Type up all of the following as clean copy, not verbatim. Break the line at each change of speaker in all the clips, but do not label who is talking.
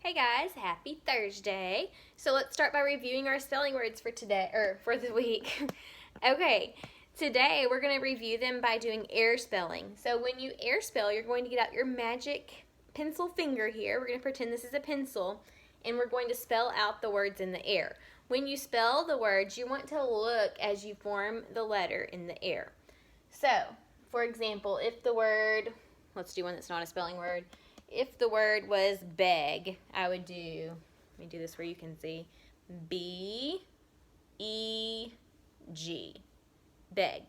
Hey guys, happy Thursday. So let's start by reviewing our spelling words for today, or for the week. Okay, today we're going to review them by doing air spelling. So when you air spell, you're going to get out your magic pencil finger here. We're going to pretend this is a pencil, and we're going to spell out the words in the air. When you spell the words, you want to look as you form the letter in the air. So, for example, if the word, let's do one that's not a spelling word. If the word was beg, I would do, let me do this where you can see, B-E-G, beg.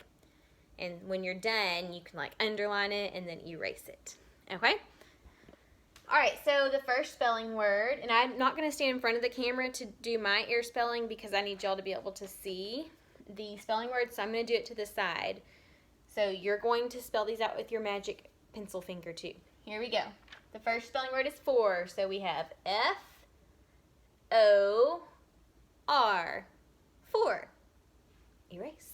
And when you're done, you can like underline it and then erase it, okay? All right, so the first spelling word, and I'm not going to stand in front of the camera to do my air spelling because I need y'all to be able to see the spelling words, so I'm going to do it to the side. So you're going to spell these out with your magic pencil finger too. Here we go. The first spelling word is for, so we have F-O-R, for. Erase.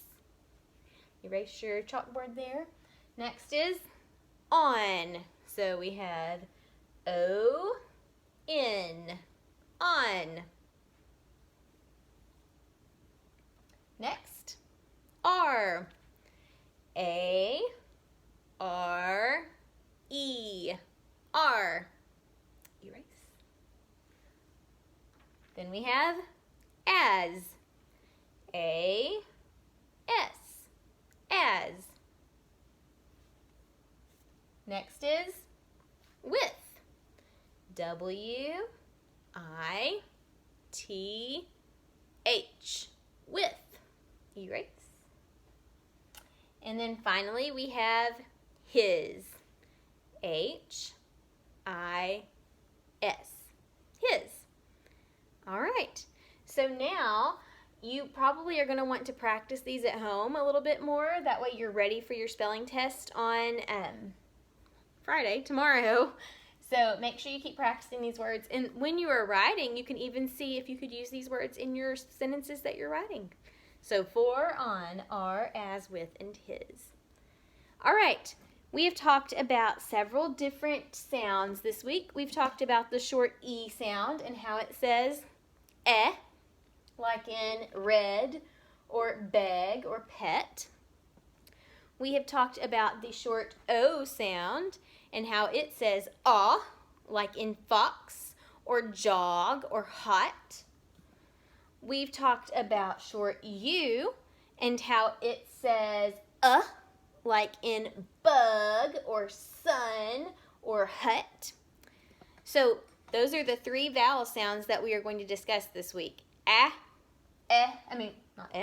Erase your chalkboard there. Next is on, so we have O-N, on. Next, R, A-R-E, R. Erase. Then we have as. A-S. As. Next is with. W-I-T-H. With. Erase. And then finally we have his. H-I-S. His. All right. So now you probably are going to want to practice these at home a little bit more. That way you're ready for your spelling test on Friday, tomorrow. So make sure you keep practicing these words. And when you are writing, you can even see if you could use these words in your sentences that you're writing. So for, on, are, as, with, and his. All right. We have talked about several different sounds this week. We've talked about the short E sound and how it says eh, like in red or beg or pet. We have talked about the short O sound and how it says ah, like in fox or jog or hot. We've talked about short U and how it says like in bug or sun or hut. So those are the three vowel sounds that we are going to discuss this week. Not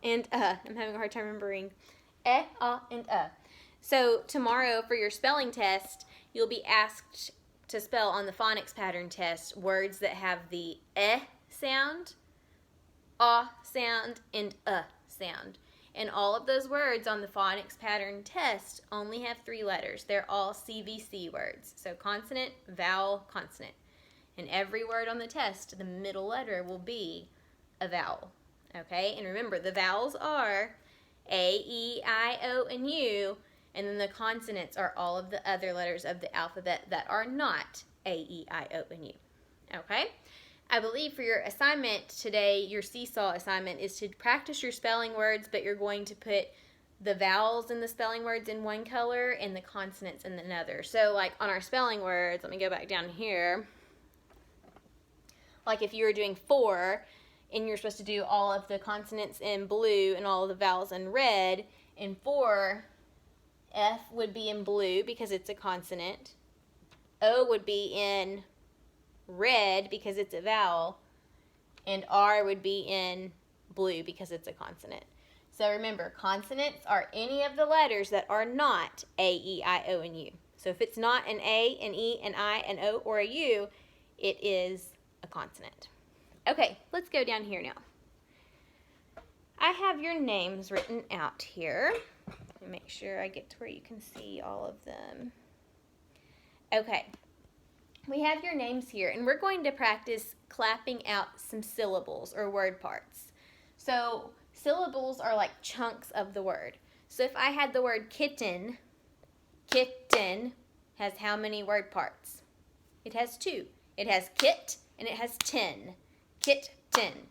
and I'm having a hard time remembering. And So tomorrow for your spelling test, you'll be asked to spell on the phonics pattern test words that have the sound, sound, and sound. And all of those words on the phonics pattern test only have 3 letters. They're all CVC words. So consonant, vowel, consonant. And every word on the test, the middle letter will be a vowel. Okay? And remember, the vowels are A, E, I, O, and U. And then the consonants are all of the other letters of the alphabet that are not A, E, I, O, and U. Okay? I believe for your assignment today, your seesaw assignment is to practice your spelling words, but you're going to put the vowels in the spelling words in one color and the consonants in another. So like on our spelling words, let me go back down here. Like if you were doing for and you're supposed to do all of the consonants in blue and all of the vowels in red, and for, F would be in blue because it's a consonant. O would be in red because it's a vowel, and R would be in blue because it's a consonant. So remember, consonants are any of the letters that are not A, E, I, O, and U. So if it's not an A, an E, an I, an O, or a U, it is a consonant. Okay, let's go down here now. I have your names written out here. Let me make sure I get to where you can see all of them. Okay. We have your names here, and we're going to practice clapping out some syllables or word parts. So syllables are like chunks of the word. So if I had the word kitten, kitten has how many word parts? It has two. It has kit and it has tin. Kitten.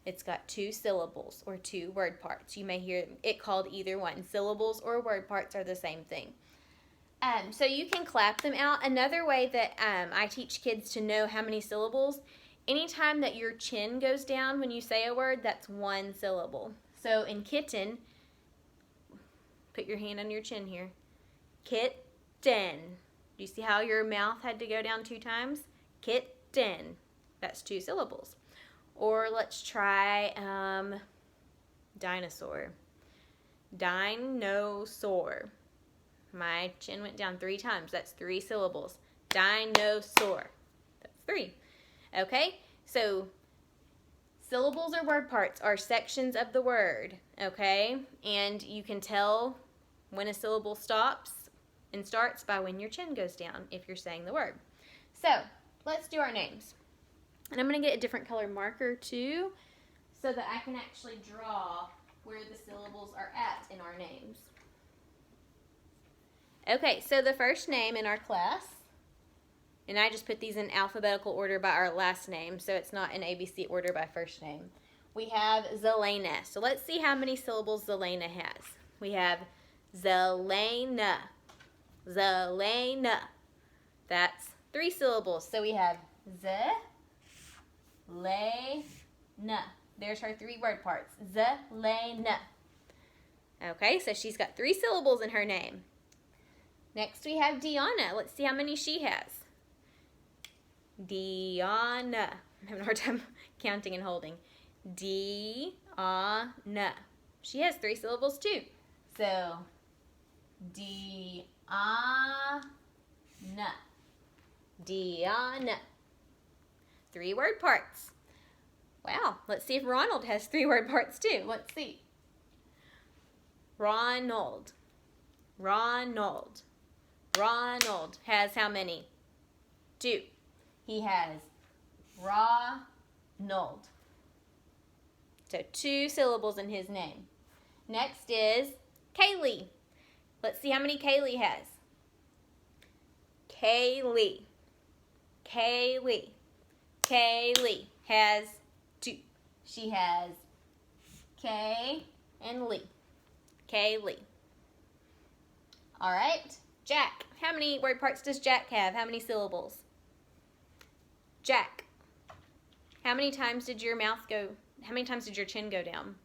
It's got two syllables or two word parts. You may hear it called either one. Syllables or word parts are the same thing. So you can clap them out. Another way that I teach kids to know how many syllables, anytime that your chin goes down when you say a word, that's one syllable. So in kitten, put your hand on your chin here. Kitten. Do you see how your mouth had to go down 2 times? Kitten. That's 2 syllables. Or let's try dinosaur. Dinosaur. My chin went down 3 times. That's 3 syllables. Dinosaur. That's 3. Okay, so syllables or word parts are sections of the word, okay? And you can tell when a syllable stops and starts by when your chin goes down if you're saying the word. So let's do our names. And I'm going to get a different color marker too so that I can actually draw where the syllables are at in our names. Okay, so the first name in our class, and I just put these in alphabetical order by our last name, so it's not in ABC order by first name. We have Zelena. So let's see how many syllables Zelena has. We have Zelena. Zelena. That's 3 syllables. So we have Zelena. There's her 3 word parts. Zelena. Okay, so she's got 3 syllables in her name. Next we have Diana. Let's see how many she has. Diana. I'm having a hard time counting and holding. Diana. She has 3 syllables too. So, Diana. Diana. 3 word parts. Wow, let's see if Ronald has 3 word parts too. Let's see. Ronald. Ronald. Ronald has how many? 2. He has Ronald. So 2 syllables in his name. Next is Kaylee. Let's see how many Kaylee has. Kaylee. Kaylee. Kaylee has 2. She has K and Lee. Kaylee. All right. Jack. How many word parts does Jack have? How many syllables? Jack. How many times did your mouth go? How many times did your chin go down?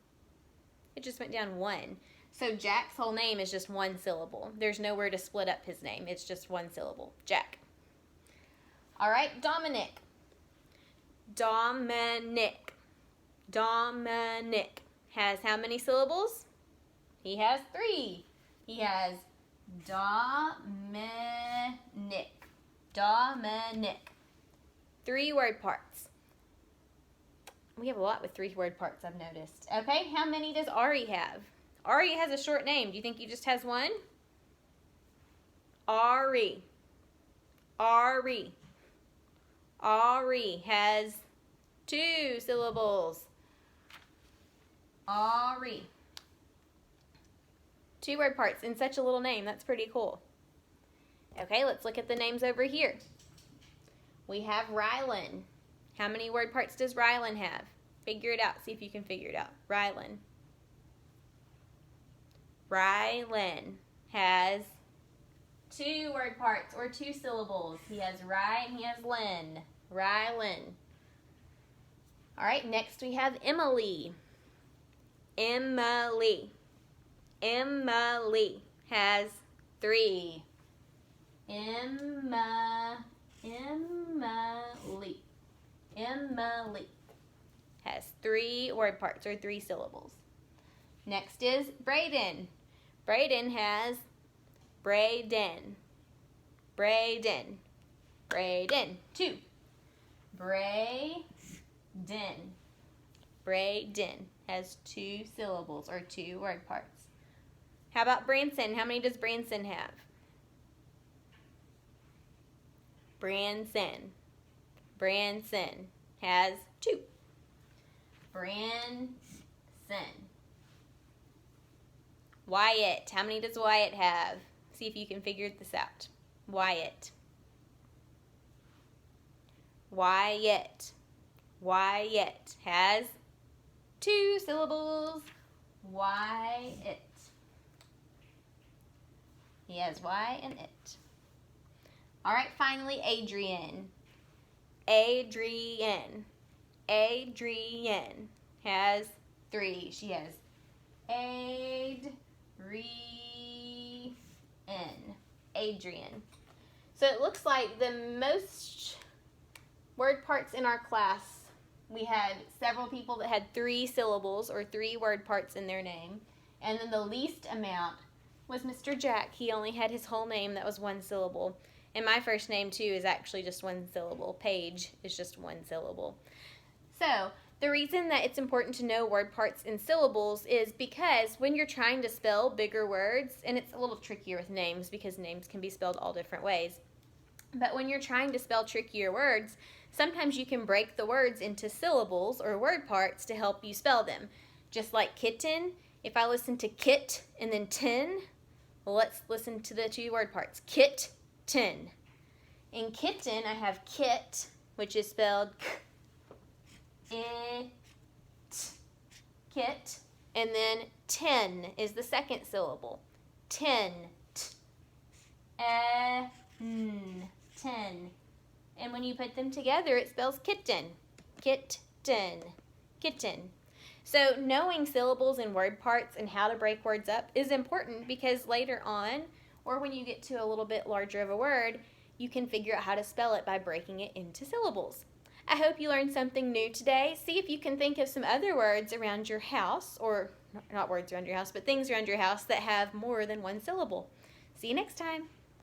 It just went down 1. So Jack's whole name is just 1 syllable. There's nowhere to split up his name. It's just 1 syllable. Jack. All right, Dominic. Dominic. Dominic has how many syllables? He has 3. He has Dominic. Dominic. 3 word parts. We have a lot with 3 word parts, I've noticed. Okay, how many does Ari have? Ari has a short name. Do you think he just has 1? Ari. Ari. Ari has 2 syllables. Ari. 2 word parts in such a little name. That's pretty cool. Okay, let's look at the names over here. We have Rylan. How many word parts does Rylan have? Figure it out. See if you can figure it out. Rylan. Rylan has 2 word parts or 2 syllables. He has Ry and he has Lynn. Rylan. All right, next we have Emily. Emily. Emily has 3. Emily. Emily has 3 word parts or 3 syllables. Next is Brayden. Brayden has Brayden. Brayden. Brayden. 2. Brayden. Brayden has 2 syllables or 2 word parts. How about Branson? How many does Branson have? Branson. Branson has 2. Branson. Wyatt. How many does Wyatt have? See if you can figure this out. Wyatt. Wyatt. Wyatt has 2 syllables. Wyatt. He has Y and it. All right, finally, Adrian. Adrian. Adrian has 3. She has Adrian. Adrian. So it looks like the most word parts in our class, we had several people that had 3 syllables or 3 word parts in their name. And then the least amount was Mr. Jack. He only had his whole name that was 1 syllable. And my first name, too, is actually just 1 syllable. Paige is just 1 syllable. So the reason that it's important to know word parts and syllables is because when you're trying to spell bigger words, and it's a little trickier with names because names can be spelled all different ways, but when you're trying to spell trickier words, sometimes you can break the words into syllables or word parts to help you spell them. Just like kitten, if I listen to kit and then tin, well, let's listen to the 2 word parts. Kit, tin. In kitten, I have kit, which is spelled it, kit, and then tin is the second syllable. Tin, tin. And when you put them together, it spells kitten. Kitten. Kitten. So knowing syllables and word parts and how to break words up is important because later on, or when you get to a little bit larger of a word, you can figure out how to spell it by breaking it into syllables. I hope you learned something new today. See if you can think of some other words around your house, or not words around your house, but things around your house that have more than 1 syllable. See you next time.